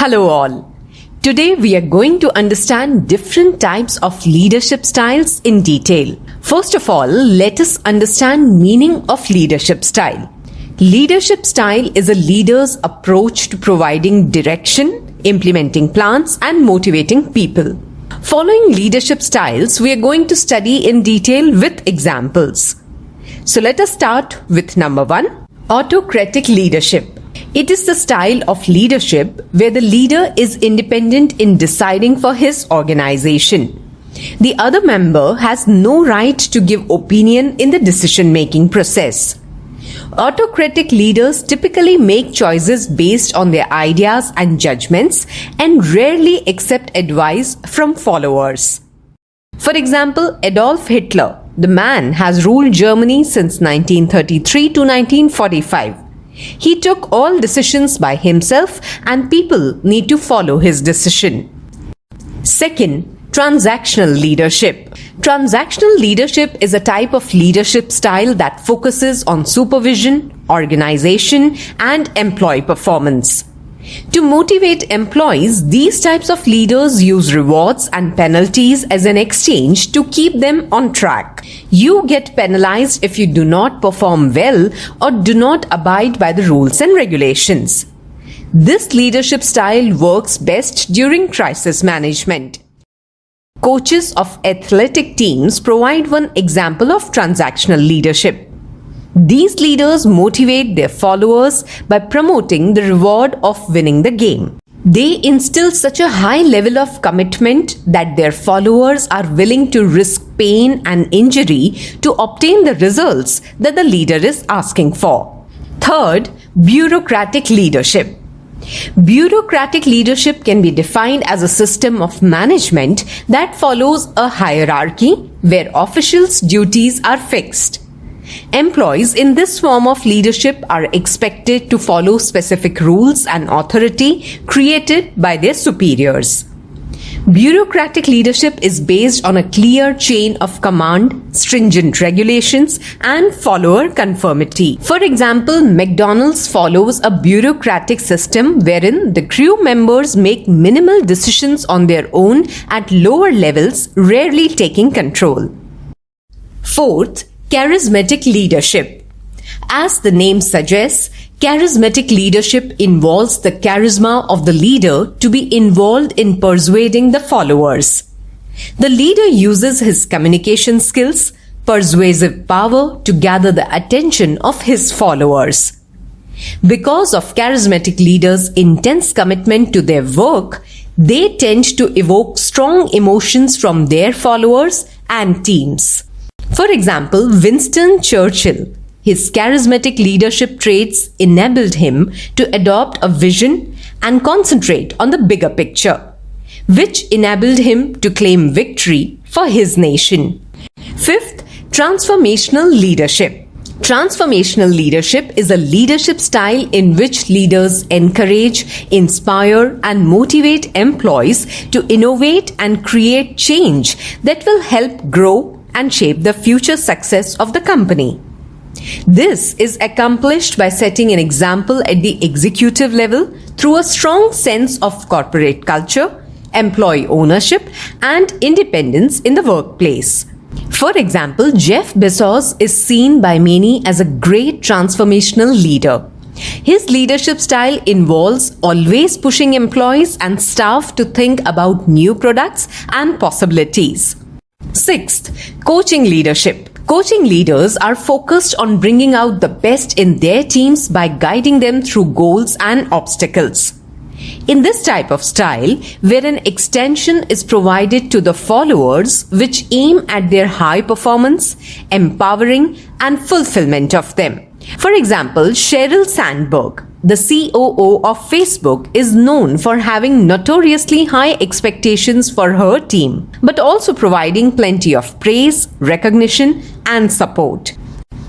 Hello all. Today we are going to understand different types of leadership styles in detail. First of all, let us understand meaning of leadership style. Leadership style is a leader's approach to providing direction, implementing plans, and motivating people. Following leadership styles, we are going to study in detail with examples. So let us start with number 1, Autocratic Leadership. It is the style of leadership where the leader is independent in deciding for his organization. The other member has no right to give opinion in the decision-making process. Autocratic leaders typically make choices based on their ideas and judgments and rarely accept advice from followers. For example, Adolf Hitler, the man has ruled Germany since 1933 to 1945. He took all decisions by himself and people need to follow his decision. Second, Transactional Leadership. Transactional leadership is a type of leadership style that focuses on supervision, organization, and employee performance. To motivate employees, these types of leaders use rewards and penalties as an exchange to keep them on track. You get penalized if you do not perform well or do not abide by the rules and regulations. This leadership style works best during crisis management. Coaches of athletic teams provide one example of transactional leadership. These leaders motivate their followers by promoting the reward of winning the game. They instill such a high level of commitment that their followers are willing to risk pain and injury to obtain the results that the leader is asking for. Third, Bureaucratic Leadership. Bureaucratic leadership can be defined as a system of management that follows a hierarchy where officials' duties are fixed. Employees in this form of leadership are expected to follow specific rules and authority created by their superiors. Bureaucratic leadership is based on a clear chain of command, stringent regulations, and follower conformity. For example, McDonald's follows a bureaucratic system wherein the crew members make minimal decisions on their own at lower levels, rarely taking control. Fourth, Charismatic Leadership. As the name suggests, charismatic leadership involves the charisma of the leader to be involved in persuading the followers. The leader uses his communication skills, persuasive power to gather the attention of his followers. Because of charismatic leaders' intense commitment to their work, they tend to evoke strong emotions from their followers and teams. For example, Winston Churchill, his charismatic leadership traits enabled him to adopt a vision and concentrate on the bigger picture, which enabled him to claim victory for his nation. Fifth, Transformational Leadership. Transformational leadership is a leadership style in which leaders encourage, inspire, and motivate employees to innovate and create change that will help grow and shape the future success of the company. This is accomplished by setting an example at the executive level through a strong sense of corporate culture, employee ownership, and independence in the workplace. For example, Jeff Bezos is seen by many as a great transformational leader. His leadership style involves always pushing employees and staff to think about new products and possibilities. Sixth, Coaching Leadership. Coaching leaders are focused on bringing out the best in their teams by guiding them through goals and obstacles. In this type of style, where an extension is provided to the followers which aim at their high performance, empowering, and fulfillment of them. For example, Sheryl Sandberg, the COO of Facebook, is known for having notoriously high expectations for her team, but also providing plenty of praise, recognition, and support.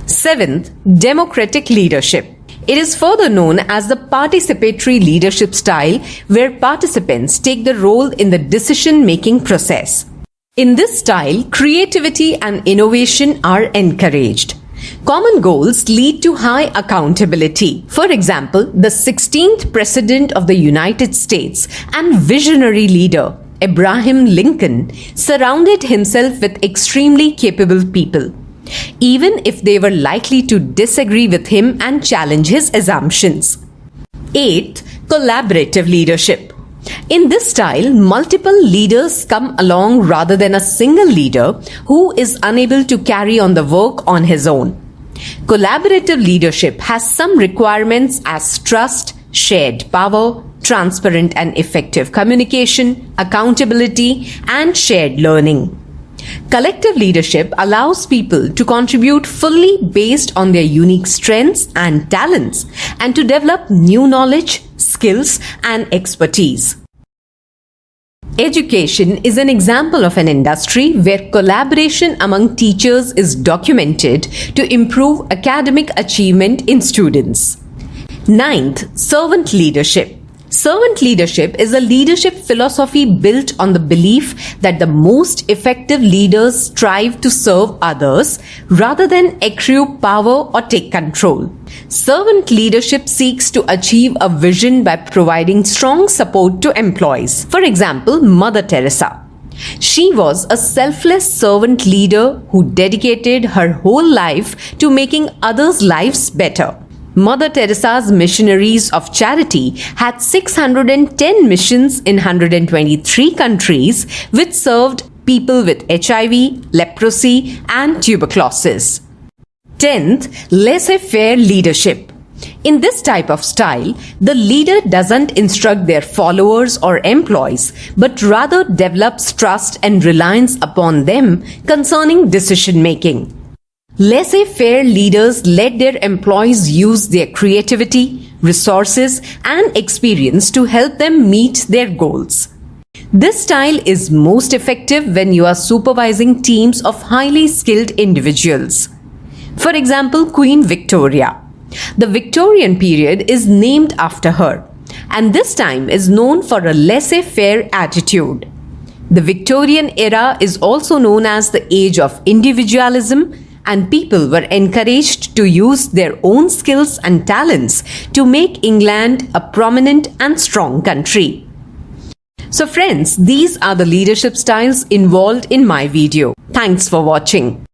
Seventh, Democratic Leadership. It is further known as the participatory leadership style, where participants take the role in the decision-making process. In this style, creativity and innovation are encouraged. Common goals lead to high accountability. For example, the 16th President of the United States and visionary leader, Abraham Lincoln, surrounded himself with extremely capable people, even if they were likely to disagree with him and challenge his assumptions. 8th, collaborative leadership. In this style, multiple leaders come along rather than a single leader who is unable to carry on the work on his own. Collaborative leadership has some requirements as trust, shared power, transparent and effective communication, accountability, and shared learning. Collective leadership allows people to contribute fully based on their unique strengths and talents and to develop new knowledge, skills, and expertise. Education is an example of an industry where collaboration among teachers is documented to improve academic achievement in students. 9th, servant leadership. Servant leadership is a leadership philosophy built on the belief that the most effective leaders strive to serve others rather than accrue power or take control. Servant leadership seeks to achieve a vision by providing strong support to employees. For example, Mother Teresa. She was a selfless servant leader who dedicated her whole life to making others' lives better. Mother Teresa's missionaries of charity had 610 missions in 123 countries, which served people with HIV, leprosy, and tuberculosis. 10th, Laissez-Faire Leadership. In this type of style, the leader doesn't instruct their followers or employees, but rather develops trust and reliance upon them concerning decision-making. Laissez-faire leaders let their employees use their creativity, resources, and experience to help them meet their goals. This style is most effective when you are supervising teams of highly skilled individuals. For example, Queen Victoria. The Victorian period is named after her, and this time is known for a laissez-faire attitude. The Victorian era is also known as the age of individualism, and people were encouraged to use their own skills and talents to make England a prominent and strong country. So friends, these are the leadership styles involved in my video. Thanks for watching.